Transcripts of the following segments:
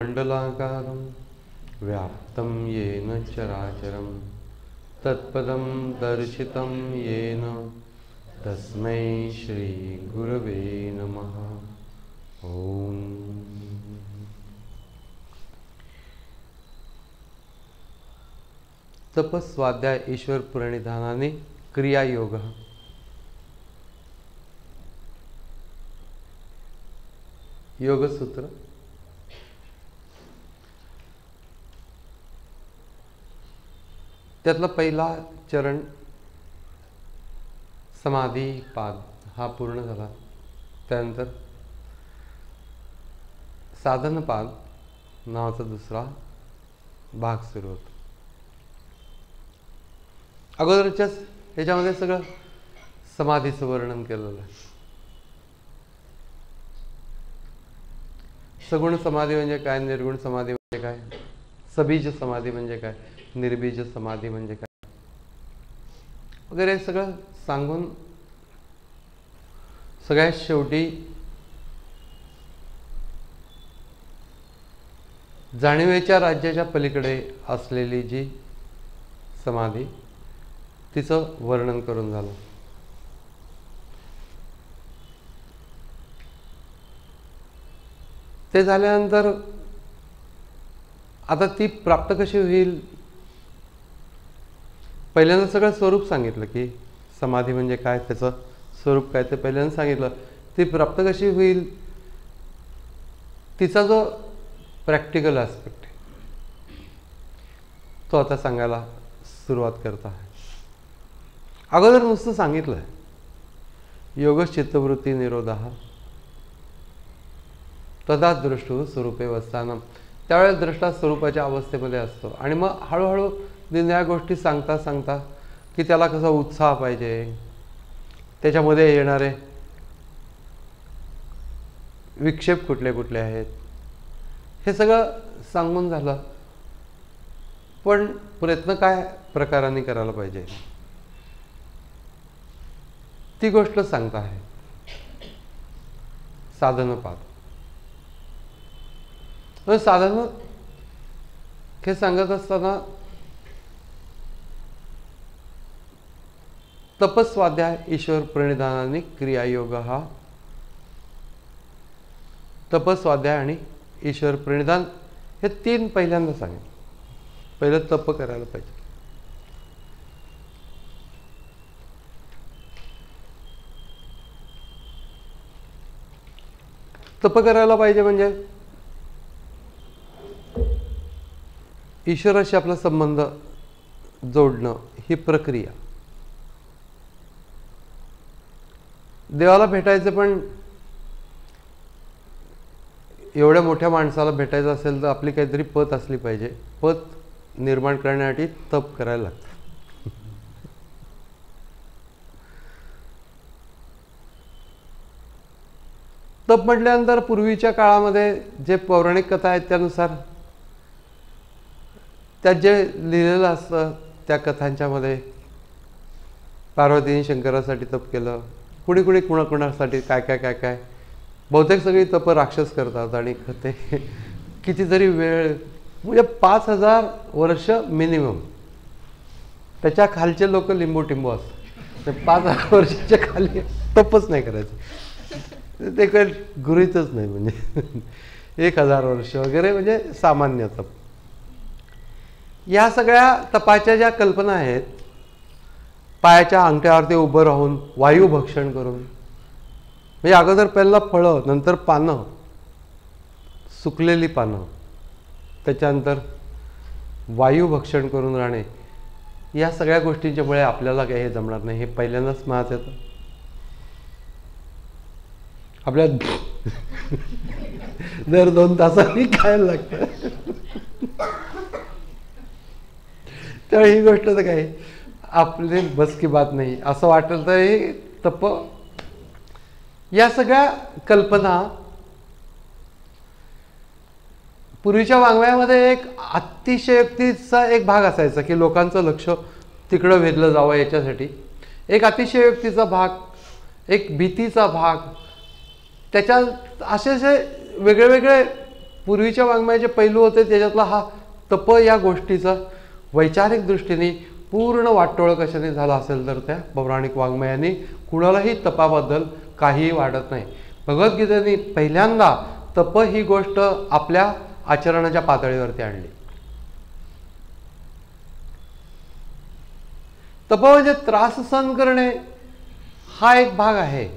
मंडलाकारं व्याप्तं येन चराचरं तत्पदं दर्शितं येन तस्मै श्रीगुरवे नमः। ओम। तपस्वाध्याय ईश्वर प्रणिधानाने क्रियायोग। योगसूत्र त्यातला पहिला चरण समाधी पाद हा पूर्ण झाला। त्यानंतर साधन पाद नावाचा दुसरा भाग सुरू होतो। अगोदरच्याच याच्यामध्ये सगळं समाधीचं वर्णन केलेलं आहे। सगुण समाधी म्हणजे काय, निर्गुण समाधी म्हणजे काय, सबीज समाधी म्हणजे काय, निर्बीज समाधी म्हणजे काय वगैरे सगळं सांगून सगळ्यात शेवटी जाणीवेच्या राज्याच्या पलीकडे असलेली जी समाधी तिचं वर्णन करून झालं। ते झाल्यानंतर आता ती प्राप्त कशी होईल, पहिल्यांदा सगळं स्वरूप सांगितलं की समाधी म्हणजे काय, त्याचं स्वरूप काय ते पहिल्यांदा सांगितलं। ती प्राप्त कशी होईल तिचा जो प्रॅक्टिकल ॲस्पेक्ट आहे तो आता सांगायला सुरुवात करत आहे। अगोदर नुसतं सांगितलं आहे योगश चित्तवृत्ती निरोधः तदा दृष्टु स्वरूपे वस्थानम। त्यावेळेस द्रष्टा स्वरूपाच्या अवस्थेमध्ये असतो आणि मग हळूहळू या गोष्टी सांगता सांगता की त्याला कसा उत्साह पाहिजे, त्याच्यामध्ये येणारे विक्षेप कुठले कुठले आहेत हे सगळं सांगून झालं। पण प्रयत्न काय प्रकाराने करायला पाहिजे ती गोष्ट सांगता आहे साधनपाद। साधन हे सांगत असताना तपस्वाध्याय ईश्वर प्रणिधानाने क्रियायोग हा तपस्वाध्याय आणि ईश्वर प्रणिधान हे तीन पहिल्यांदा सांगेल। पहिलं तप करायला पाहिजे। तप करायला पाहिजे म्हणजे ईश्वराशी आपला संबंध जोडणं ही प्रक्रिया। देवाला भेटायचं पण एवढ्या मोठ्या माणसाला भेटायचं असेल तर आपली काहीतरी पत असली पाहिजे। पत निर्माण करण्यासाठी तप करायला लागतं। तप म्हटल्यानंतर पूर्वीच्या काळामध्ये जे पौराणिक कथा आहेत त्यानुसार त्यात जे लिहिलेलं असतं त्या कथांच्यामध्ये पार्वतीने शंकरासाठी तप केलं, कुणी कुणी कुणाकुणासाठी काय काय काय काय, बहुतेक सगळी तप राक्षस करतात आणि ते कितीतरी वेळ म्हणजे 5000 वर्ष मिनिमम। त्याच्या खालचे लोक लिंबू टिंबू असतात, 5000 वर्षाच्या खाली तपच नाही करायचं, ते काही गृहीतच नाही। म्हणजे 1000 वर्ष वगैरे म्हणजे सामान्य तप। या सगळ्या तपाच्या ज्या कल्पना आहेत, पायाच्या अंगठ्यावरती उभं राहून वायू भक्षण करून, म्हणजे अगोदर पहिला फळं, नंतर पानं, सुकलेली पानं, त्याच्यानंतर वायू भक्षण करून राहणे, या सगळ्या गोष्टींच्यामुळे आपल्याला काही हे जमणार नाही हे पहिल्यांदाच मनात येतं। आपल्या दर 2 तासांनी खायला लागतं। त्यामुळे ही गोष्ट तर काही आपले बस की बात नाही असं वाटलं तर हे तप। या सगळ्या कल्पना पूर्वीच्या वाङ्मयामध्ये एक अतिशयोक्तीचा एक भाग असायचा की लोकांचं लक्ष तिकडं वेधलं जावं याच्यासाठी। एक अतिशयोक्तीचा भाग, एक भीतीचा भाग, त्याच्यात असे वेगळे वेगळे पूर्वीच्या वाङ्मयाचे पैलू होते त्याच्यातला हा तप या गोष्टीचा वैचारिक दृष्टीने पूर्ण वाटोळ कशाने झाला असेल तर त्या पौराणिक वाङ्मयाने कुणालाही तपाबद्दल काहीही वाटत नाही. भगवद्गीतेने पहिल्यांदा तप ही गोष्ट आपल्या आचरणाच्या पातळीवरती आणली. तप म्हणजे त्रास सहन करणे हा एक भाग आहे,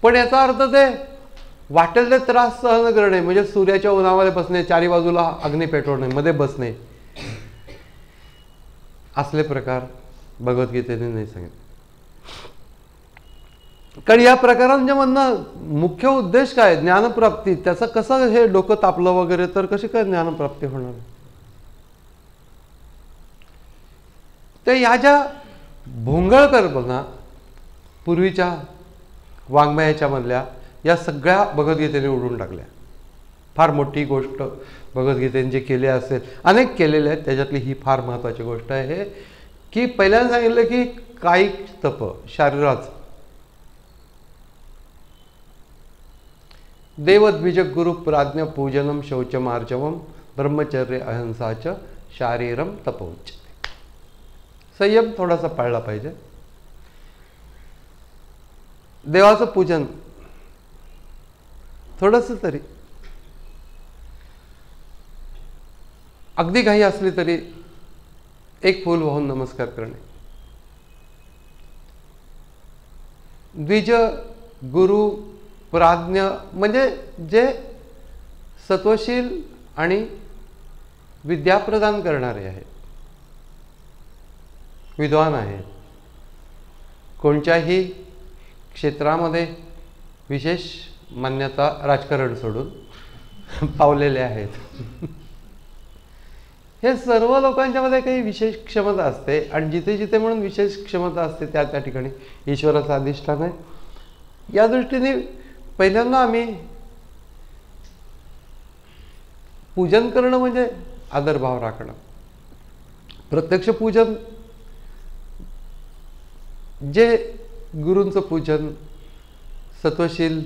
पण याचा अर्थ ते वाटेल ते त्रास सहन करणे म्हणजे सूर्याच्या उन्हामध्ये बसणे, चारी बाजूला अग्नी पेटवणे, मध्ये बसणे, असले प्रकार भगवद्गीतेने नाही सांगितले. कारण या प्रकारांच्या मधनं मुख्य उद्देश काय, ज्ञानप्राप्ती. त्याचं कसं हे डोकं तापलं वगैरे तर कशी काय ज्ञानप्राप्ती होणार. ते या ज्या भोंगळ कल्पना पूर्वीच्या वाङ्मयाच्या मधल्या या सगळ्या भगवद्गीतेने उडून टाकल्या. फार मोठी गोष्ट भगवद्गीतेने जे केले असेल, अनेक केलेले आहेत, त्याच्यातली ही फार महत्त्वाची गोष्ट आहे की पहिल्यांदा सांगितलं की कायिक तप शरीराचं, देवद्विज गुरु प्राज्ञ पूजनम शौचमार्जवम ब्रह्मचर्य अहिंसाच शारीरम तपोच. संयम थोडासा पाळला पाहिजे. देवाचं पूजन थोडंसं तरी, अगदी घाई असली तरी एक फूल वाहून नमस्कार करणे. द्विज गुरु प्राज्ञ म्हणजे जे सत्वशील आणि विद्या प्रदान करणारे आहेत, विद्वान आहेत, कोणत्याही क्षेत्रामध्ये विशेष मान्यता राजकारण सोडून पावलेले आहेत. हे सर्व लोकांच्यामध्ये काही विशेष क्षमता असते आणि जिथे जिथे म्हणून विशेष क्षमता असते त्या त्या ठिकाणी ईश्वराचं अधिष्ठान आहे. या दृष्टीने पहिल्यांदा आम्ही पूजन करणं म्हणजे आदरभाव राखणं. प्रत्यक्ष पूजन जे गुरूंचं पूजन, सत्वशील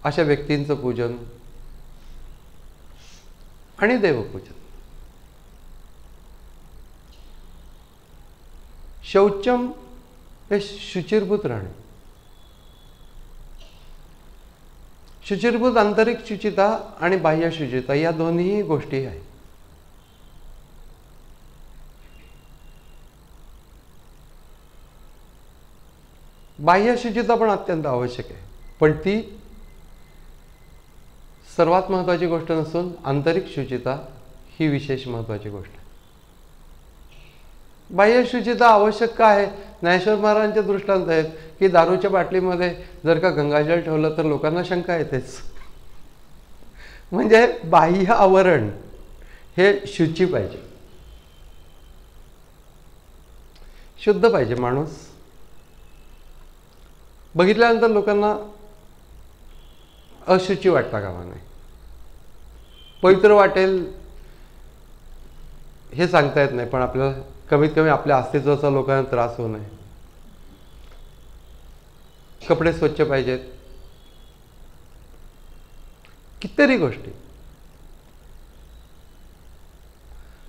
अशा व्यक्तींचं पूजन आणि देवपूजन. शौचम हे शुचिर्भूत राहणे. शुचिर्भूत आंतरिक शुचिता आणि बाह्य शुचिता या दोन्ही गोष्टी आहेत. बाह्य शुचिता पण अत्यंत आवश्यक आहे, पण ती सर्वात महत्त्वाची गोष्ट नसून आंतरिक शुचिता ही विशेष महत्त्वाची गोष्ट आहे. बाह्य शुचिता आवश्यक का आहे. ज्ञानेश्वर महाराजांचे दृष्टांत आहेत की दारूच्या बाटलीमध्ये जर का गंगाजल ठेवलं तर लोकांना शंका येतेच. म्हणजे बाह्य आवरण हे शुची पाहिजे, शुद्ध पाहिजे. माणूस बघितल्यानंतर लोकांना अशुची वाटता कामा नये. पवित्र वाटेल हे सांगता येत नाही, पण आपल्याला कमीत कमी आपल्या अस्तित्वाचा लोकांना त्रास होऊ नये. कपडे स्वच्छ पाहिजेत, कितीतरी गोष्टी.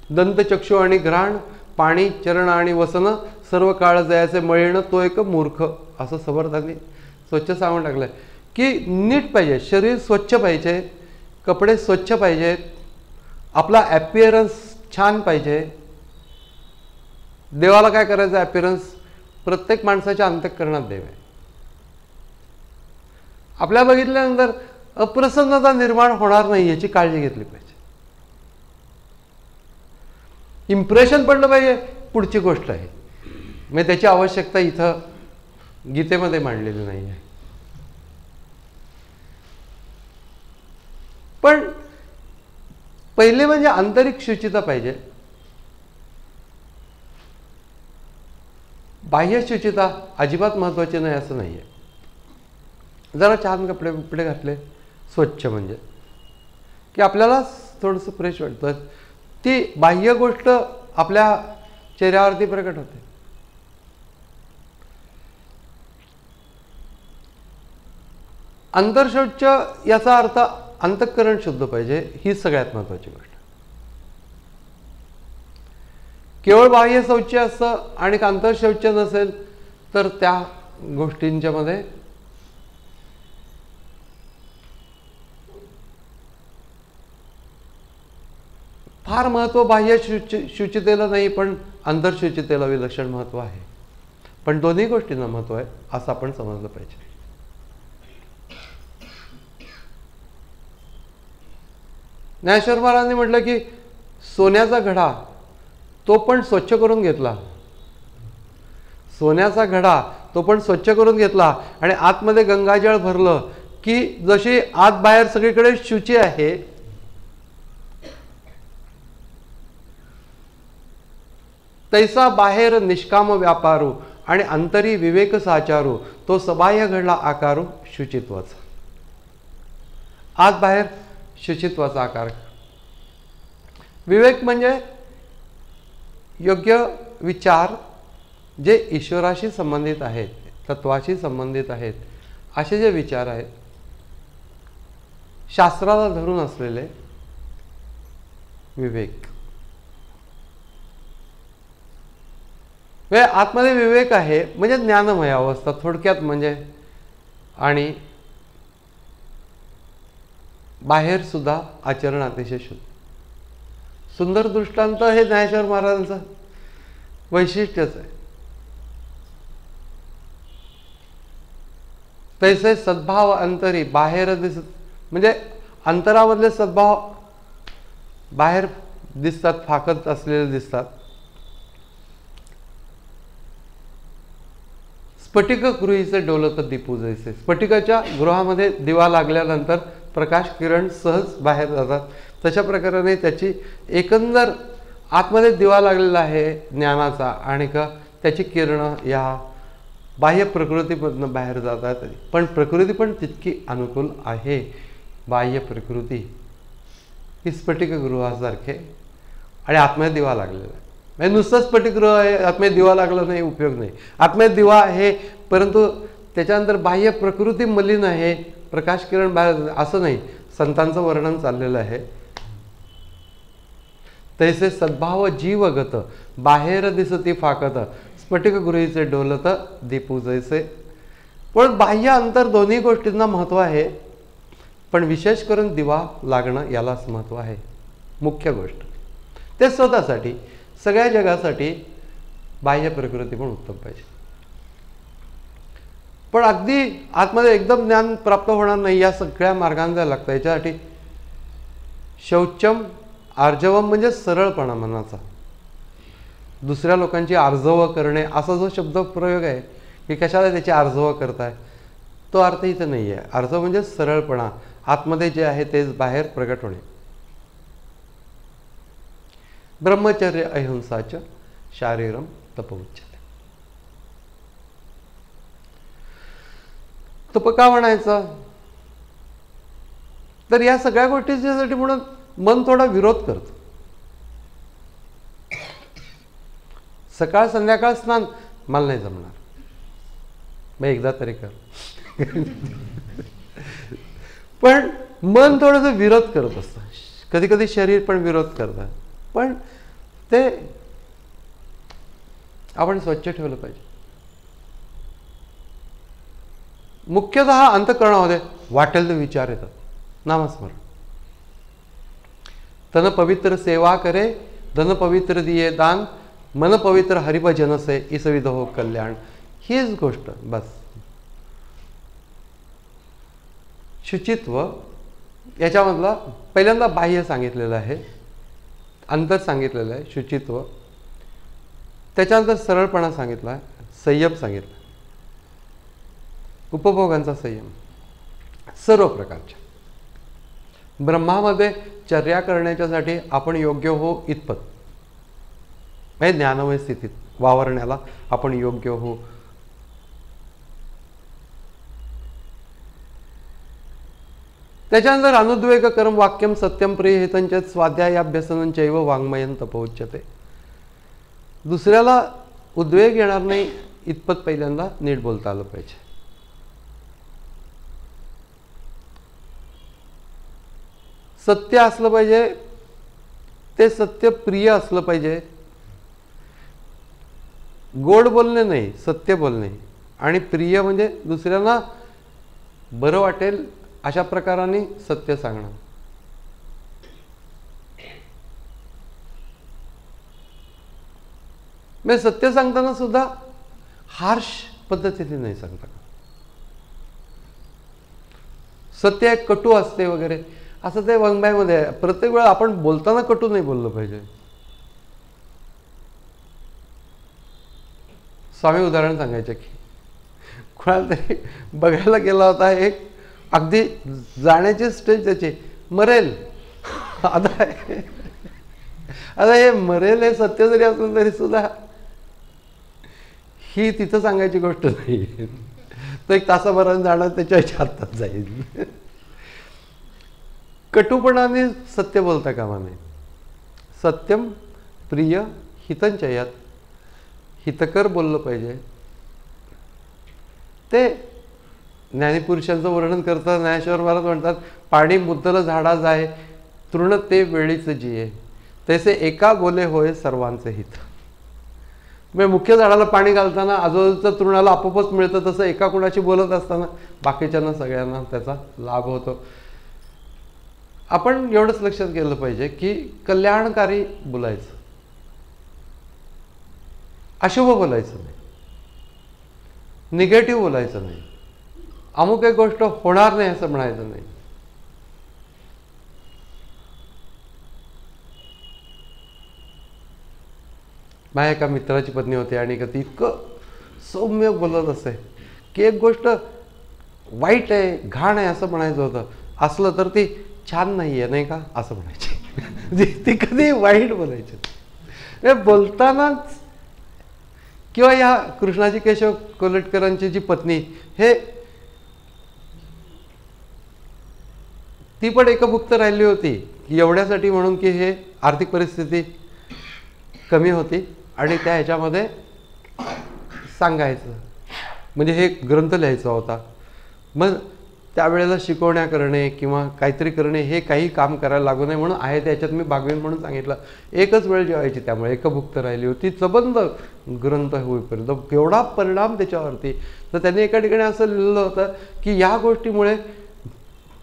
दंतचक्षु आणि घ्राण, पाणी, चरण आणि वसन, सर्व काळ जयाचे मळीण तो एक मूर्ख, असं समर्थांनी स्वच्छ सांगून टाकलंय की नीट पाहिजे, शरीर स्वच्छ पाहिजे, कपडे स्वच्छ पाहिजेत, आपला ॲपिअरन्स छान पाहिजे. देवाला काय करायचं ॲपिअरन्स, प्रत्येक माणसाच्या अंतःकरणात देव आहे. आपल्या बघितल्यानंतर अप्रसन्नता निर्माण होणार नाही याची काळजी घेतली पाहिजे. इम्प्रेशन पडलं पाहिजे पुढची गोष्ट आहे, म्हणजे त्याची आवश्यकता इथं गीतेमध्ये मांडलेली नाही आहे. पण पहिले म्हणजे आंतरिक शुचिता पाहिजे. बाह्य शुचिता अजिबात महत्त्वाची नाही असं नाही आहे. जरा छान कपडे बिपडे घातले स्वच्छ म्हणजे की आपल्याला थोडंसं फ्रेश वाटतं, ती बाह्य गोष्ट आपल्या चेहऱ्यावरती प्रकट होते. अंतर्शौच याचा अर्थ अंतःकरण शुद्ध पाहिजे, ही सगळ्यात महत्त्वाची गोष्ट. केवळ बाह्य शौच असतं आणि अंतर्शौच नसेल तर त्या गोष्टींच्या मध्ये फार महत्त्व बाह्य शुचितेला नाही, पण अंतर्शुचितेला विलक्षण महत्त्व आहे. पण दोन्ही गोष्टींना महत्त्व आहे असं आपण समजलं पाहिजे. ज्ञानेश्वर महाराजांनी म्हटलं की सोन्याचा घडा तो पण स्वच्छ करून घेतला, सोन्याचा घडा तो पण स्वच्छ करून घेतला आणि आतमध्ये गंगाजळ भरलं की जशी आत बाहेर सगळीकडे शुची आहे, तैसा बाहेर निष्काम व्यापारू आणि अंतरी विवेक साचारू, तो सबाह्य घडला आकारू शुचित्वाचा. आत बाहेर शुचित्वाचा आकार. विवेक म्हणजे योग्य विचार जे ईश्वराशी संबंधित आहेत, तत्वाशी संबंधित आहेत, असे जे विचार आहेत, शास्त्राला धरून असलेले विवेक. आतमध्ये विवेक आहे म्हणजे ज्ञानमय अवस्था थोडक्यात म्हणजे. आणि बाहेर सुद्धा आचरण अतिशय शुद्ध. सुंदर दृष्टांत हे ज्ञानेश्वर महाराजांचं वैशिष्ट्यच आहे. तैसे सद्भाव अंतरी बाहेर दिसत, म्हणजे अंतरामधले सद्भाव बाहेर दिसतात, फाकत असलेले दिसतात. स्फटिक गृहीचे डोलत दीपू जैसे. स्फटिकाच्या गृहामध्ये दिवा लागल्यानंतर प्रकाश किरण सहज बाहेर जातात, तशा प्रकारे त्याची एकंदर आतमध्ये दिवा लागलेला आहे ज्ञानाचा आणि त्याची किरण या बाह्य प्रकृतीमधून बाहेर जातात. पण प्रकृती पण तितकी अनुकूल आहे. बाह्य प्रकृती ही स्फटिकगृहासारखे आणि आतमध्ये दिवा लागलेला आहे. म्हणजे नुसतं स्फटिकगृह आहे, आतमध्ये दिवा लागला नाही उपयोग नाही. आतमध्ये दिवा आहे परंतु त्याच्यानंतर बाह्य प्रकृती मलिन आहे, प्रकाश किरण बाहेर, असं नाही. संतांचं वर्णन चाललेलं आहे. तैसे सद्भाव जीवगत बाहेर दिसती फाकत, स्फटिक गृहीचे डोलत दीपू जैसे. पण बाह्य अंतर दोन्ही गोष्टींना महत्त्व आहे, पण विशेष करून दिवा लागणं यालाच महत्त्व आहे. मुख्य गोष्ट ते स्वतःसाठी, सगळ्या जगासाठी बाह्य प्रकृती पण उत्तम पाहिजे. पण अगदी आतमध्ये एकदम ज्ञान प्राप्त होणार नाही, या सगळ्या मार्गांना जायला लागतं. याच्यासाठी शौचम आर्जवम म्हणजे सरळपणा मनाचा. दुसऱ्या लोकांची आर्जव करणे असा जो शब्द प्रयोग आहे की कशाला त्याची आर्जव करताय, तो अर्थ इथं नाही आहे. आर्जव म्हणजे सरळपणा, आतमध्ये जे आहे तेच बाहेर प्रगट होणे. ब्रह्मचर्य अहिंसाच शारीरम तप उच्यते. तप का म्हणायचं तर या सगळ्या गोष्टींसाठी म्हणून मन थोडा विरोध करतं. सकाळ संध्याकाळ स्नान मला नाही जमणार, मग एकदा तरी कर. पण मन थोडंसं विरोध करत असतं. कधी कधी शरीर पण विरोध करतं, पण ते आपण स्वच्छ ठेवलं पाहिजे. मुख्यतः अंतःकरणामध्ये वाटेल ते विचार येतात. नामस्मरण. तन पवित्र सेवा करे, धन पवित्र दिये दान, मन पवित्र हरिभजन से इसविध हो कल्याण. हीच गोष्ट बस. शुचित्व याच्यामधला पहिल्यांदा बाह्य सांगितलेलं आहे, अंतर सांगितलेलं आहे, शुचित्व. त्याच्यानंतर सरळपणा सांगितला, संयम सांगितला, उपभोगांचा संयम सर्व प्रकारच्या. ब्रह्मामध्ये चर्या करण्याच्यासाठी आपण योग्य हो इतपत, म्हणजे ज्ञानमय स्थितीत वावरण्याला आपण योग्य हो. त्याच्यानंतर अनुद्वेग कर्म वाक्यम सत्यम प्रिय हेतंच स्वाध्याय अभ्यसनं चैव वाङ्मयं तपोच्यते. दुसऱ्याला उद्वेग येणार नाही इतपत पहिल्यांदा नीट बोलता आलं पाहिजे. सत्य असलं पाहिजे, ते सत्य प्रिय असलं पाहिजे. गोड बोलणे नाही, सत्य बोलणे. आणि प्रिय म्हणजे दुसऱ्यांना बरं वाटेल अशा प्रकाराने सत्य सांगणं. म्हणजे सत्य सांगताना सुद्धा हार्श पद्धतीने नाही सांगता. सत्य एक कटू असते वगैरे असं ते वाङ्मयामध्ये आहे. प्रत्येक वेळा आपण बोलताना कटू नाही बोललं पाहिजे. स्वामी उदाहरण सांगायचे की कोणाला तरी बघायला गेला होता, एक अगदी जाण्याची स्टेज त्याची, मरेल. आता हे मरेल हे सत्य जरी असलं तरी सुद्धा ही तिथं सांगायची गोष्ट नाही. तो एक तासाभराने जाणार, त्याच्या हातात जाईल. कटुपणाने सत्य बोलता कामा नये. सत्यम प्रिय हितंचयात, हितकर बोललं पाहिजे. ते ज्ञानीपुरुषांचं वर्णन करतात. ज्ञानेश्वर महाराज म्हणतात, पाणी मुद्दल झाडा जाय, तृण ते वेळीच जिये, तैसे एका बोले होय सर्वांचे हित. म्हणजे मुख्य झाडाला पाणी घालताना आजूबाजूच्या तृणाला आपोआपच मिळतं, तसं एका कुणाशी बोलत असताना बाकीच्यांना सगळ्यांना त्याचा लाभ होतो. आपण एवढंच लक्षात केलं पाहिजे की कल्याणकारी बोलायचं, अशुभ बोलायचं नाही, निगेटिव्ह बोलायचं नाही, अमुक एक गोष्ट होणार नाही असं म्हणायचं नाही. माझ्या एका मित्राची पत्नी होती आणि ती इतकं सौम्य बोलत असे की एक गोष्ट वाईट आहे, घाण आहे असं म्हणायचं होतं, असलं तर ती छान नाही आहे नाही का असं म्हणायची. ती कधी वाईट बोलायची. बोलतानाच किंवा या कृष्णाजी केशव कोलटकरांची जी पत्नी, हे ती पण एकभुक्त राहिली होती एवढ्यासाठी म्हणून की हे आर्थिक परिस्थिती कमी होती आणि त्या ह्याच्यामध्ये सांगायचं म्हणजे हे ग्रंथ लिहायचा होता. मग त्यावेळेला शिकवण्या करणे किंवा काहीतरी करणे हे काही काम करायला लागू नये म्हणून आहे त्याच्यात मी भागवीन म्हणून सांगितलं. एकच वेळ जेवायची, त्यामुळे एकभुक्त राहिली होती सबंध ग्रंथ होईपर्यंत. केवढा परिणाम त्याच्यावरती. तर त्यांनी एका ठिकाणी असं लिहिलं होतं की या गोष्टीमुळे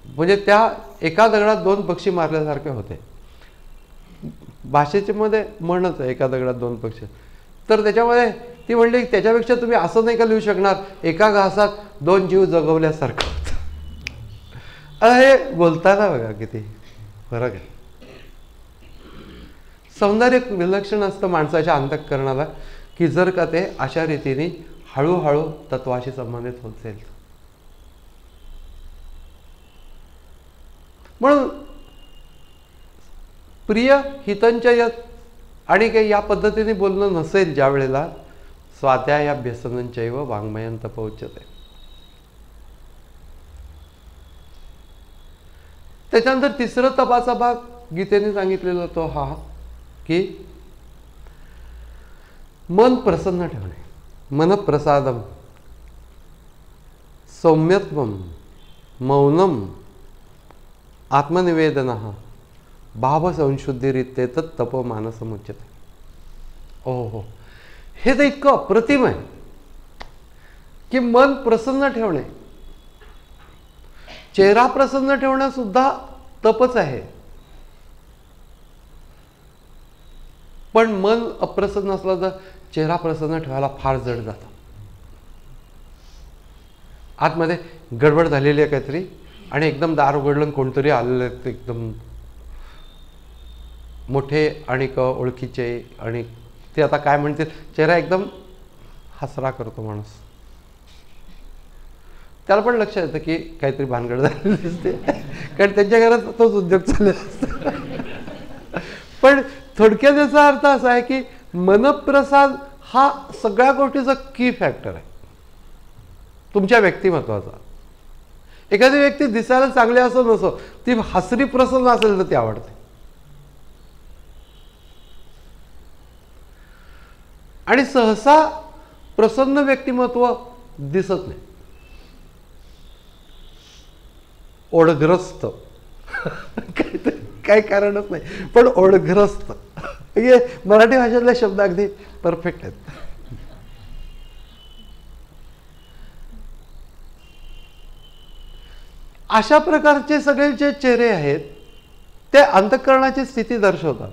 म्हणजे त्या एका दगडात दोन पक्षी मारल्यासारखे होते. भाषेचे मध्ये म्हणच आहे एका दगडात दोन पक्षी. तर त्याच्यामध्ये ती म्हणली त्याच्यापेक्षा तुम्ही असं नाही का लिहू शकणार, एका घासात दोन जीव जगवल्यासारखं होतं. हे बोलताना बघा किती फरक आहे. सौंदर्य विलक्षण असतं माणसाच्या अंतःकरणाला की जर का ते अशा रीतीने हळूहळू तत्वाशी संबंधित होत जाईल. म्हणून प्रिय हितंचयत आणि काही या पद्धतीने बोलणं नसेल ज्या वेळेला, स्वाध्यायाभ्यसनंचैव वाङ्मयं तप उच्यते. त्याच्यानंतर तिसरं तपाचा भाग गीतेने सांगितलेला तो हा की मन प्रसन्न ठेवणे, मनप्रसादम, सौम्यत्वम, मौनम, आत्मनिवेदनः, भावसंशुद्धिरित्येतत् तपो मानसमुच्यते. हो, हे तर इतकं अप्रतिम आहे की मन प्रसन्न ठेवणे, चेहरा प्रसन्न ठेवणं सुद्धा तपच आहे. पण मन अप्रसन्न असलं तर चेहरा प्रसन्न ठेवायला फार जड जातं. आतमध्ये गडबड झालेली आहे काहीतरी आणि एकदम दार उघडलं कोणतरी आलेलं आहे एकदम मोठे आणि ओळखीचे आणि ते आता काय म्हणतील, चेहरा एकदम हसरा करतो माणूस. त्याला पण लक्षात येतं की काहीतरी भानगड झालेली दिसते कारण त्यांच्या घरात तोच उद्योग चालू असतो. पण थोडक्यात याचा अर्थ असा आहे की मनप्रसाद हा सगळ्या गोष्टीचा की फॅक्टर आहे तुमच्या व्यक्तिमत्वाचा. एखादी व्यक्ती दिसायला चांगली असो नसो, ती हसरी प्रसन्न असेल तर ती आवडते. आणि सहसा प्रसन्न व्यक्तिमत्व दिसत नाही, ओढग्रस्त काही कारणच नाही, पण ओढग्रस्त. म्हणजे मराठी भाषेतले शब्द अगदी परफेक्ट आहेत. अशा प्रकारचे सगळे जे चेहरे आहेत ते अंतःकरणाची स्थिती दर्शवतात.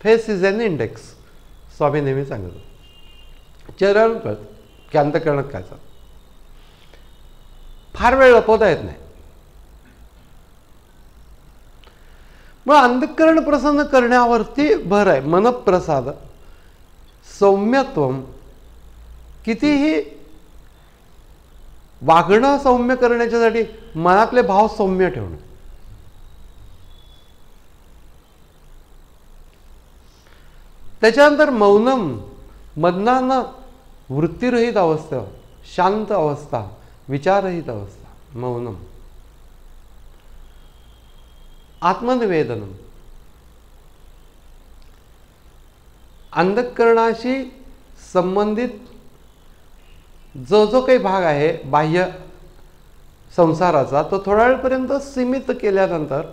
फेस इज एन इंडेक्स, स्वामी नेहमी सांगतात. चेहऱ्यावर कळत की अंतःकरणात काय चालतं. फार वेळ लपवता येत नाही. मग अंतःकरण प्रसन्न करण्यावरती भर आहे. मनप्रसाद, सौम्यत्वम. कितीही वागणं सौम्य करण्याच्यासाठी मनातले भाव सौम्य ठेवणं. त्याच्यानंतर मौनम, मदनानं वृत्तीरहित अवस्था, शांत अवस्था, विचाररहित अवस्था, मौनम. आत्मनिवेदनम, अंतःकरणाशी संबंधित जो जो काही भाग आहे बाह्य संसाराचा, तो थोड्या वेळपर्यंत सीमित केल्यानंतर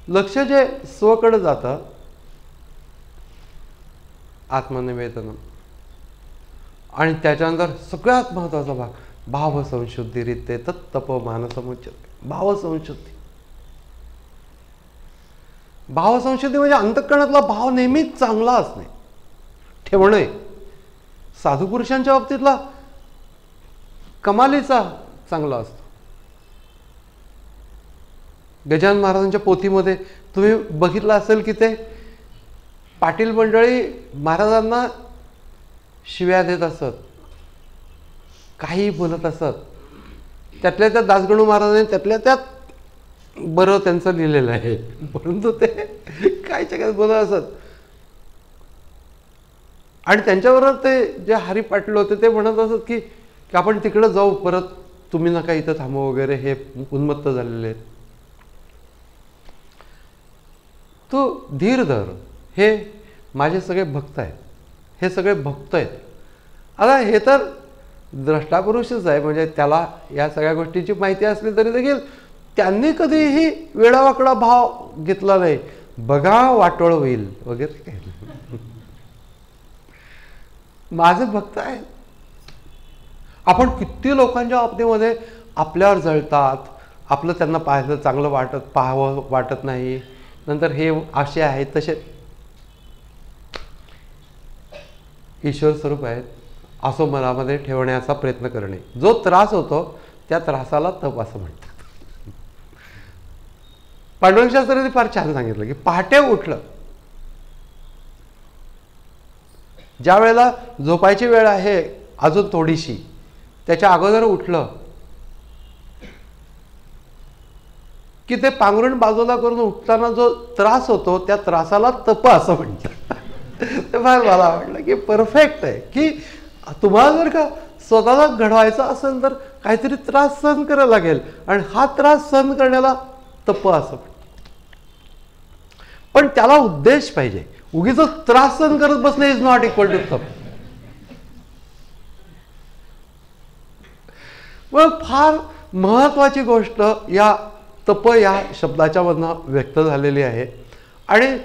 लक्ष जे स्वकडे जातं, आत्मनिवेदनम. आणि त्याच्यानंतर सगळ्यात महत्त्वाचा भाग भावसंशुद्धीरित्ये तत्तप मानसमुच्यते. भावसंशुद्धी. भावसंशुद्धी म्हणजे अंतःकरणातला भाव नेहमीच चांगला असणे, ठेवणे. साधू पुरुषांच्या बाबतीतला कमालीचा चांगला असतो. गजानन महाराजांच्या पोथीमध्ये तुम्ही बघितलं असेल की ते पाटील मंडळी महाराजांना शिव्या देत असत, काही बोलत असत. त्यातल्या त्यात दासगणू महाराजांनी त्यातल्या त्यात बरं त्यांचं लिहिलेलं आहे, परंतु ते कायच्या काय बोलत असत. आणि त्यांच्याबरोबर ते जे हरी पाटील होते ते म्हणत असत की आपण तिकडं जाऊ, परत तुम्ही नका इथं थांबू वगैरे, हे उन्मत्त झालेले आहेत. तो धीर धर, हे माझे सगळे भक्त आहेत, हे सगळे भक्त आहेत. आता हे तर द्रष्टापुरुषच आहे, म्हणजे त्याला या सगळ्या गोष्टीची माहिती असली तरी देखील त्यांनी कधीही वेडावाकडा भाव घेतला नाही. बघा वाटोळ होईल वगैरे काही. माझे भक्त आहेत. आपण किती लोकांच्या बाबतीमध्ये आपल्यावर जळतात, आपलं त्यांना पाहायचं चांगलं पाहावं वाटत नाही, नंतर हे असे आहेत तसे. ईश्वर स्वरूप आहेत असं मनामध्ये ठेवण्याचा प्रयत्न करणे. जो त्रास होतो त्या त्रासाला तप असं म्हणतात. पांडुरंग शास्त्रींनी फार छान सांगितलं की पहाटे उठलं, ज्या वेळेला झोपायची वेळ आहे अजून थोडीशी, त्याच्या अगोदर उठलं की ते पांघरुण बाजूला करून उठताना जो त्रास होतो त्या त्रासाला तप असं म्हणतात. ते फार मला आवडलं की परफेक्ट आहे की तुम्हाला जर का स्वतःला घडवायचं असेल तर काहीतरी त्रास सहन करायला लागेल, आणि हा त्रास सहन करण्याला तप असं म्हणतात. पण त्याला उद्देश पाहिजे. उगीच त्रास सहन करत बसणे इज नॉट इक्वल टू तप. मग फार महत्वाची गोष्ट या तप या शब्दाच्या मधनं व्यक्त झालेली आहे. आणि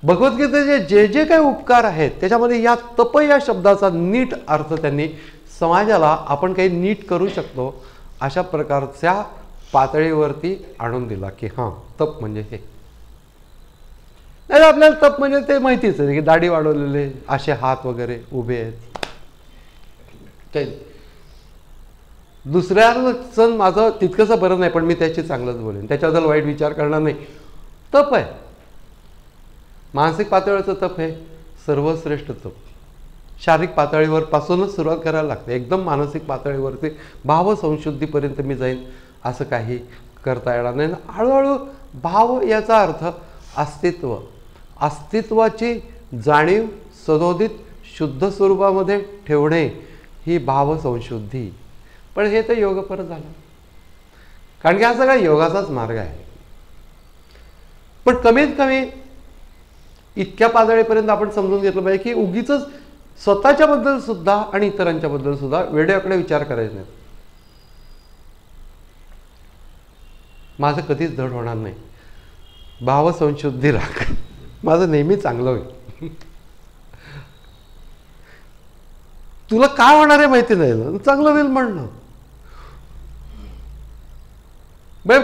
भगवद्गीतेचे जे जे काही उपकार आहेत त्याच्यामध्ये या तप या शब्दाचा नीट अर्थ त्यांनी समाजाला आपण काही नीट करू शकतो अशा प्रकारच्या पातळीवरती आणून दिला की हां तप म्हणजे हे. नाही आपल्याला तप म्हणजे ते माहितीच आहे की दाढी वाढवलेले असे हात वगैरे उभे आहेत. काही दुसऱ्याचं माझं तितकंसं बरं नाही पण मी त्याची चांगलंच बोलेन, त्याच्याबद्दल वाईट विचार करणार नाही. तप आहे. मानसिक पातळीवरचं तप हे सर्वश्रेष्ठ तप. शारीरिक पातळीवर पासूनच सुरुवात करायला लागते. एकदम मानसिक पातळीवरती भावसंशुद्धीपर्यंत मी जाईन असं काही करता येणार नाही. हळूहळू भाव याचा अर्थ अस्तित्व, अस्तित्वाची जाणीव सदोदित शुद्ध स्वरूपामध्ये ठेवणे ही भावसंशुद्धी. पण हे तर योगपर झालं, कारण की हा सगळा योगाचाच मार्ग आहे. पण कमीत कमी इतक्या पातळीपर्यंत आपण समजून घेतलं पाहिजे की उगीच स्वतःच्या बद्दल सुद्धा आणि इतरांच्या बद्दल सुद्धा वेड्याकडे विचार करायचे नाहीत. माझं कधीच धड होणार नाही. भावसंशुद्धी राख, माझं नेहमी चांगलं होईल. तुला काय होणार आहे माहिती नाही ना, चांगलं होईल म्हणणं.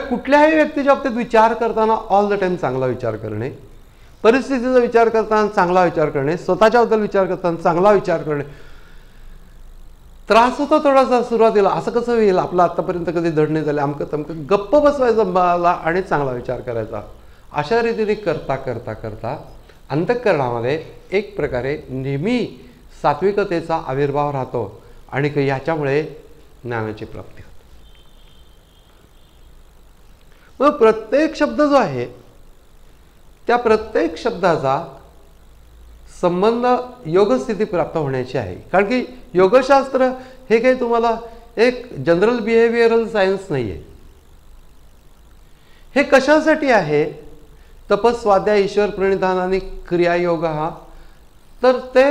कुठल्याही व्यक्तीच्या बाबतीत विचार करताना ऑल द टाइम चांगला विचार करणे, परिस्थितीचा विचार करताना चांगला विचार करणे, स्वतःच्याबद्दल विचार करताना चांगला विचार करणे. त्रास होतो थोडासा सुरुवातीला, असं कसं होईल, आपलं आतापर्यंत कधी धड नाही झाले, अमकं तमकं, गप्प बसवायचं मला आणि चांगला विचार करायचा. अशा रीतीने करता करता करता अंतःकरणामध्ये एक प्रकारे नेहमी सात्विकतेचा आविर्भाव राहतो आणि याच्यामुळे ज्ञानाची प्राप्ती होते. मग प्रत्येक शब्द जो आहे त्या प्रत्येक शब्दाचा संबंध योगस्थिती प्राप्त होण्याची आहे. कारण की योगशास्त्र हे काही तुम्हाला एक जनरल बिहेवियरल सायन्स नाही आहे. हे कशासाठी आहे? तपस, स्वाध्याय, ईश्वर प्रणिधान आणि क्रियायोग हा, तर ते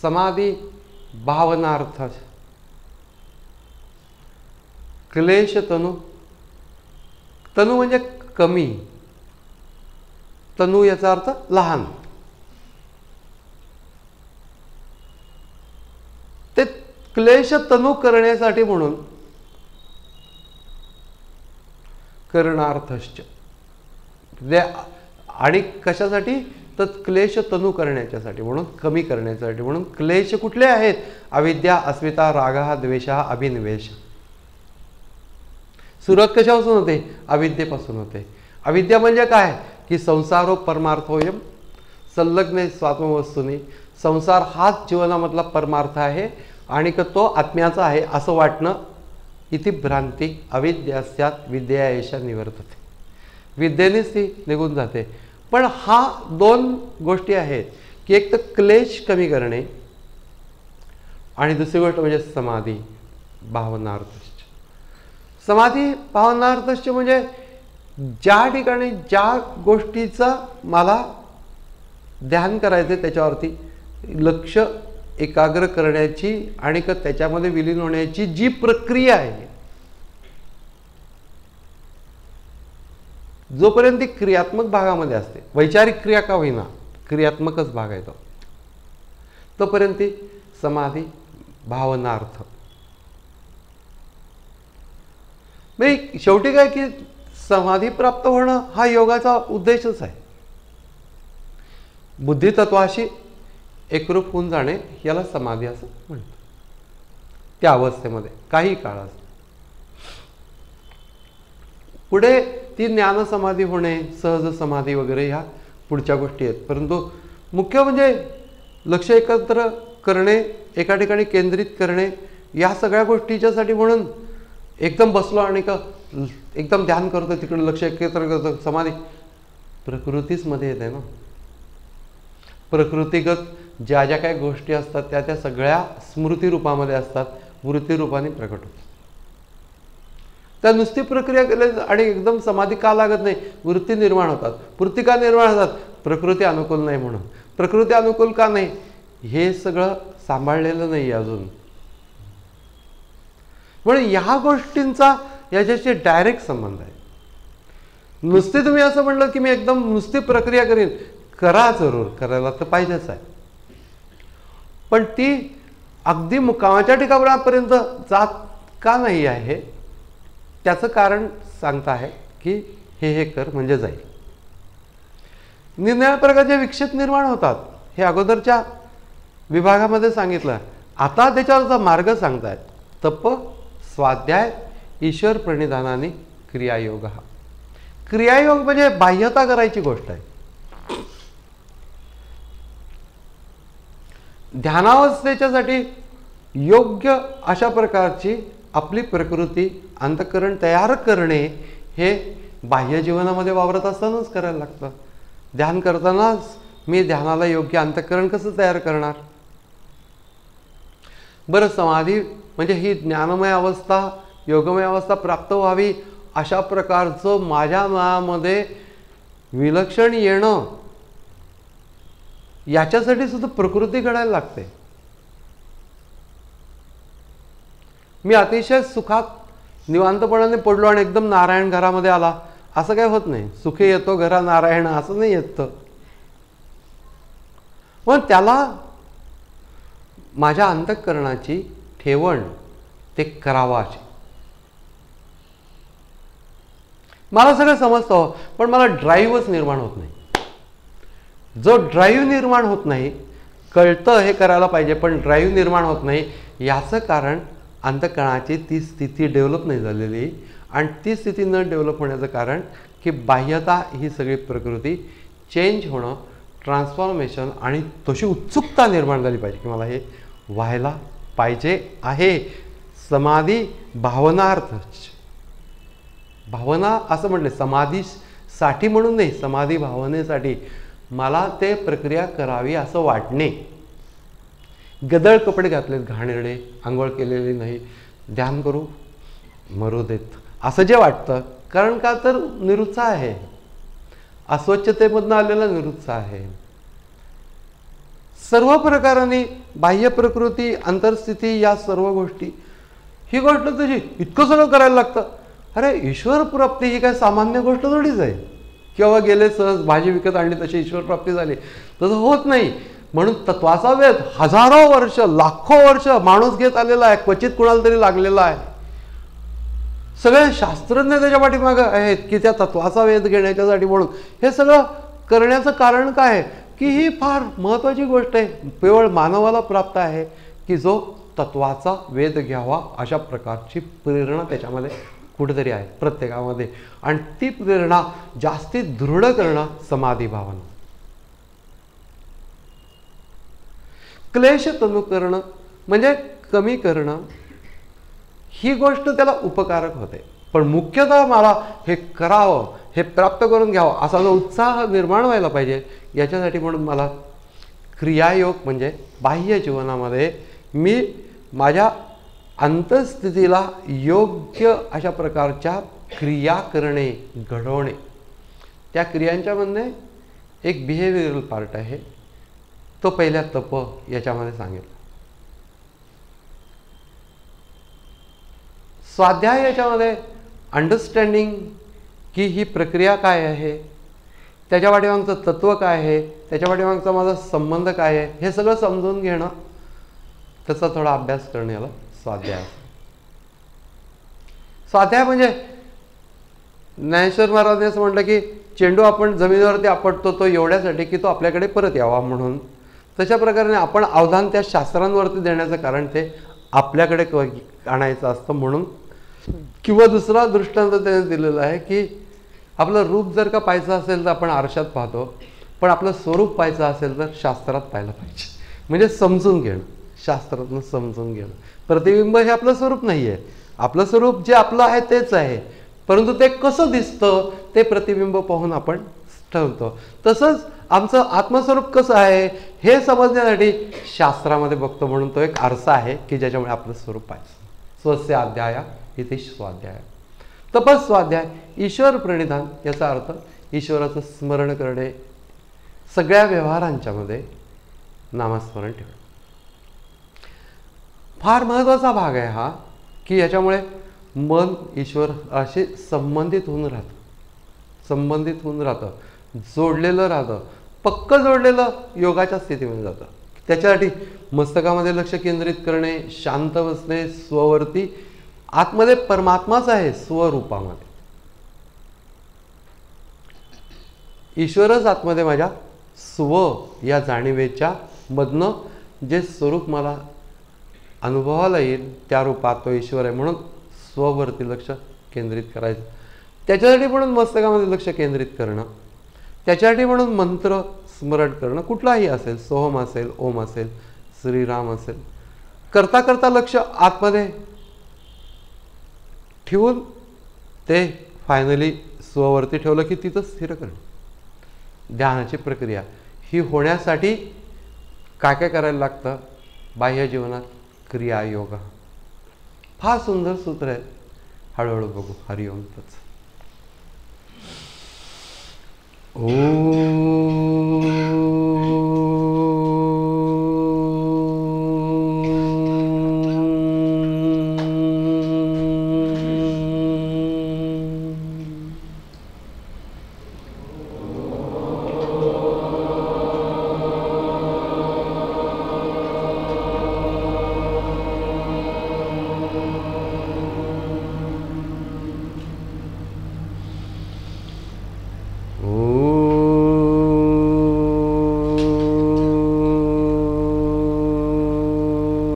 समाधी भावनार्थ, क्लेश तनु, तनु म्हणजे कमी, तनु याचा अर्थ लहान, ते क्लेश तनु करण्यासाठी म्हणून करणार्थश्च, आणि कशासाठी? तर क्लेश तनु करण्याच्यासाठी म्हणून, कमी करण्यासाठी म्हणून. क्लेश कुठले आहेत? अविद्या, अस्मिता, राग, द्वेष, अभिनिवेश. सुरुवात कशापासून होते? अविद्येपासून होते. अविद्या म्हणजे काय? की संसारो परमार्थोयम संलग्न स्वात्मवस्तूनी, संसार हाच जीवनामधला परमार्थ आहे आणि तो आत्म्याचा आहे असं वाटणं. इति भ्रांती अविद्यास्यात विद्या एषा निवर्तते, विद्येनेच ती निघून जाते. पण हा दोन गोष्टी आहेत की एक तर क्लेश कमी करणे आणि दुसरी गोष्ट म्हणजे समाधी भावनार्थश्च. समाधी भावनार्थश्च म्हणजे ज्या ठिकाणी ज्या गोष्टीचं मला ध्यान करायचं त्याच्यावरती लक्ष एकाग्र करण्याची आणि त्याच्यामध्ये विलीन होण्याची जी प्रक्रिया आहे, जोपर्यंत ती क्रियात्मक भागामध्ये असते, वैचारिक क्रिया का होईना क्रियात्मकच भाग आहे तो, तोपर्यंत ती समाधी भावनार्थ. शेवटी काय की समाधी प्राप्त होणं हा योगाचा उद्देशच आहे. बुद्धितत्वाशी एकरूप होऊन जाणे याला समाधी असं म्हणतात. त्या अवस्थेमध्ये काही काळ असतो. पुढे ती ज्ञान समाधी होणे, सहज समाधी वगैरे ह्या पुढच्या गोष्टी आहेत. परंतु मुख्य म्हणजे लक्ष एकत्र करणे, एका ठिकाणी केंद्रित करणे, या सगळ्या गोष्टीच्यासाठी म्हणून एकदम बसलो आणि एकदम ध्यान करतो, तिकडे लक्ष एकत्र करतो, समाधी प्रकृतीच मध्ये येते ना. प्रकृतीगत ज्या ज्या काही गोष्टी असतात त्या त्या सगळ्या स्मृती रूपामध्ये असतात, वृत्ती रूपाने प्रकट होतात. त्या नुसती प्रक्रिया केली आणि एकदम समाधी का लागत नाही? वृत्ती निर्माण होतात. वृत्ती का निर्माण होतात? प्रकृती अनुकूल नाही म्हणून. प्रकृती अनुकूल का नाही? हे सगळं सांभाळलेलं नाही अजून. म्हणून ह्या गोष्टींचा याच्याशी डायरेक्ट संबंध आहे. नुसते तुम्ही असं म्हणलं की मी एकदम नुसती प्रक्रिया करीन, करा, जरूर करायला तर पाहिजेच आहे, पण ती अगदी मुकामाच्या ठिकाणापर्यंत जात का नाही आहे त्याचं कारण सांगता आहे की हे कर म्हणजे जाईल. निरनिराळ्या प्रकारचे विक्षेप निर्माण होतात, हे अगोदरच्या विभागामध्ये सांगितलं. आता त्याच्यावरचा मार्ग सांगतायत. तप, स्वाध्याय, ईश्वर प्रणिधानाने क्रियायोग. हा क्रियायोग म्हणजे बाह्यता करायची गोष्ट आहे. ध्यानावस्थेच्यासाठी योग्य अशा प्रकारची आपली प्रकृती अंतःकरण तयार करणे हे बाह्य जीवनामध्ये वावरत असतानाच करायला लागतं. ध्यान करतानाच मी ध्यानाला योग्य अंतःकरण कसं तयार करणार? बरं, समाधी म्हणजे ही ज्ञानमय अवस्था, योगमय अवस्था प्राप्त व्हावी अशा प्रकारचं माझ्या मनामध्ये विलक्षण येणं, याच्यासाठी सुद्धा प्रकृती घडायला लागते. मी अतिशय सुखात निवांतपणाने पडलो आणि एकदम नारायण घरामध्ये आला असं काही होत नाही. सुखे येतो घरा नारायण असं नाही येतं. पण त्याला माझ्या अंतःकरणाची ठेवण ते करावाचे. मला सगळं समजतं, पण मला ड्राईव्हच निर्माण होत नाही. जो ड्राईव्ह निर्माण होत नाही, कळतं हे करायला पाहिजे पण ड्राईव्ह निर्माण होत नाही, याचं कारण अंतःकरणाची ती स्थिती डेव्हलप नाही झालेली. आणि ती स्थिती न डेव्हलप होण्याचं कारण की बाह्यता ही सगळी प्रकृती चेंज होणं, ट्रान्सफॉर्मेशन आणि तशी उत्सुकता निर्माण झाली पाहिजे की मला हे व्हायला पाहिजे आहे. समाधी भावनार्थ, भावना असं म्हटले, समाधीसाठी म्हणून नाही, समाधी भावनेसाठी मला ते प्रक्रिया करावी असं वाटणे. गदळ कपडे घातलेत, घाणेरडे, आंघोळ केलेली नाही, ध्यान करू मरू देत असं जे वाटतं. कारण का तर निरुत्साह आहे, अस्वच्छतेमधनं आलेला निरुत्साह आहे. सर्व प्रकाराने बाह्य प्रकृती, अंतरस्थिती, या सर्व गोष्टी, ही गोष्ट तुझी इतकं सगळं करायला लागतं. अरे ईश्वर प्राप्ती ही काय सामान्य गोष्ट थोडीच आहे. किंवा गेले सहज भाजी विकत आणली तशी ईश्वर प्राप्ती झाली, तसं होत नाही. म्हणून तत्वाचा वेध हजारो वर्ष, लाखो वर्ष माणूस घेत आलेला आहे, क्वचित कुणाला तरी लागलेला आहे. सगळे शास्त्रज्ञ त्याच्या पाठीमागे आहेत की त्या तत्वाचा वेध घेण्याच्यासाठी. म्हणून हे सगळं करण्याचं कारण काय आहे की ही फार महत्त्वाची गोष्ट आहे, केवळ मानवाला प्राप्त आहे की जो तत्वाचा वेध घ्यावा अशा प्रकारची प्रेरणा त्याच्यामध्ये कुठेतरी आहे प्रत्येकामध्ये. आणि ती प्रेरणा जास्तीत दृढ करणं समाधी भावना. क्लेश तनु करणं म्हणजे कमी करणं, ही गोष्ट त्याला उपकारक होते. पण मुख्यतः मला हे करावं, हे प्राप्त करून घ्यावं असा जो उत्साह निर्माण व्हायला पाहिजे, याच्यासाठी म्हणून मला क्रियायोग म्हणजे बाह्य जीवनामध्ये मी माझ्या अंतस्थितीला योग्य अशा प्रकारच्या क्रिया करणे, घडवणे. त्या क्रियांच्यामध्ये एक बिहेवियरल पार्ट आहे, तो पहिल्या तप याच्यामध्ये सांगेल. स्वाध्याय याच्यामध्ये अंडरस्टँडिंग की ही प्रक्रिया काय आहे, त्याच्या पाठीमागचं तत्व काय आहे, त्याच्या पाठीमागचा माझा संबंध काय आहे, हे सगळं समजून घेणं, त्याचा थोडा अभ्यास करणे, याला स्वाध्याय. स्वाध्याय म्हणजे ज्ञानेश्वर महाराजांनी असं म्हटलं की चेंडू आपण जमिनीवरती आपटतो तो एवढ्यासाठी की तो आपल्याकडे परत यावा म्हणून. तशा प्रकारे आपण अवधान त्या शास्त्रांवरती देण्याचं कारण ते आपल्याकडे आणायचं असतं म्हणून. किंवा दुसरा दृष्टांत त्याने दिलेला आहे की आपलं रूप जर का पाहायचं असेल तर आपण आरशात पाहतो, पण आपलं स्वरूप पाहायचं असेल तर शास्त्रात पाहायला पाहिजे. म्हणजे समजून घेणं, शास्त्रातून समजून घेणं. प्रतिबिंब हे आपलं स्वरूप नाही आहे, आपलं स्वरूप जे आपलं आहे तेच आहे, परंतु ते कसं दिसतं ते प्रतिबिंब पाहून आपण ठरवतो. तसंच आमचं आत्मस्वरूप कसं आहे हे समजण्यासाठी शास्त्रामध्ये बघतो, म्हणून तो एक आरसा आहे की ज्याच्यामुळे आपलं स्वरूप पाहिजे. स्वस्य अध्याय इथे स्वाध्याय. तपस्वाध्याय ईश्वर प्रणिधान, याचा अर्थ ईश्वराचं स्मरण करणे, सगळ्या व्यवहारांच्या मध्ये नामस्मरण ठेवणे. फार महत्त्वाचा भाग आहे हा की याच्यामुळे मन ईश्वर असे संबंधित होऊन राहतं, जोडलेलं राहतं, पक्क जोडलेलं योगाच्या स्थितीमध्ये जातं. त्याच्यासाठी मस्तकामध्ये लक्ष केंद्रित करणे, शांत बसणे, स्ववरती, आतमध्ये परमात्माच आहे स्वरूपामध्ये, ईश्वरच आतमध्ये माझ्या स्व या जाणीवेच्या मधनं जे स्वरूप मला अनुभवाला येईल त्या रूपात तो ईश्वर आहे. म्हणून स्ववरती लक्ष केंद्रित करायचं. त्याच्यासाठी म्हणून मस्तकामध्ये लक्ष केंद्रित करणं, त्याच्यासाठी म्हणून मंत्र स्मरण करणं, कुठलाही असेल, सोहम असेल, ओम असेल, श्रीराम असेल, करता करता लक्ष आतमध्ये ठेवून ते फायनली स्ववरती ठेवलं की तिथं स्थिर करणं. ध्यानाची प्रक्रिया ही होण्यासाठी काय काय करायला लागतं बाह्य जीवनात? क्रिया योगा. फार सुंदर सूत्र आहे, हळूहळू बघू. हरिओम तत्सत. ओम